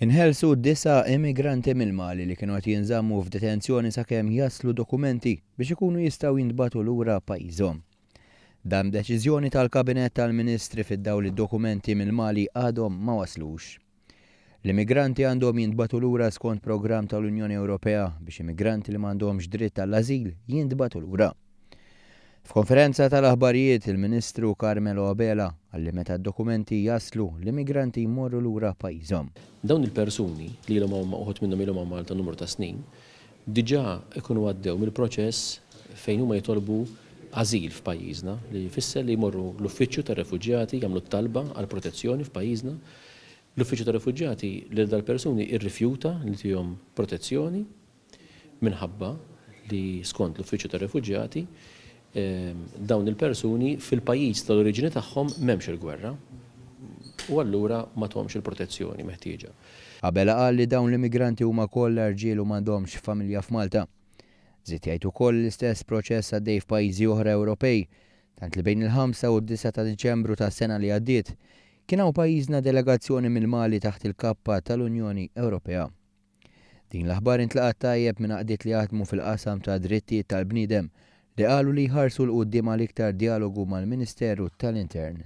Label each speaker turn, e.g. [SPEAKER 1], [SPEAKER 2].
[SPEAKER 1] Inħelsu 9 immigranti mill-Mali li kienu qed jinżammu f'detenzjoni sakemm jaslu dokumenti biex ikunu jistgħu jintbagħtu lura pajjiżhom. Dan deċiżjoni tal-Kabinett tal-Ministri fid-dawl id-dokumenti mill-Mali għadhom ma waslux. L-immigranti għandhom jintbagħtu lura skont programm tal-Unjoni Ewropea biex immigranti li m'għandhomx dritt tal-ażil jintbagħtu lura. F'konferenza tal-aħbarijiet il-Ministru Carmelo Abela għalli meta d-dokumenti jaslu l-immigranti jmorru lura pajjiżhom.
[SPEAKER 2] Dawn il-persuni li l-hom uħut minnhom ilhom Malta numru ta' snin, diġà ikunu għaddew mill-proċess fejn huma jitolbu ażil f'pajjiżna li jfisser li jmorru l-Uffiċċju tar-Refuġjati jagħmlu talba għal protezzjoni f'pajjiżna. L-Uffiċċju tar-Refuġjati lil dal-persuni rrifjuta li tihom protezzjoni minħabba li skont l-Uffiċċju tar-Refuġjati dawn il-persuni fil-pajjiż tal-oriġini tagħhom m'hemmx il-gwerra u allura ma tuhomx il-protezzjoni meħtieġa.
[SPEAKER 1] Abela qal li dawn l-immigranti huma kollha irġiel u m'għandhomx familja f'Malta. Żied jgħid ukoll l-istess proċess għaddej f'pajjiżi oħra Ewropej, tant li bejn il-5 u d-9 ta' Diċembru tas-sena li għaddiet kien hawn pajjiżna delegazzjoni mill-Mali taħt il-kappa tal-Unjoni Ewropea. Din l-aħbar intlaqat tajjeb minn għaqdiet li jaħdmu fil-qasam ta' drittijiet tal-bniedem li qalu li jħarsu l-qudiem għal iktar dialogu mal-Ministeru tal-Intern.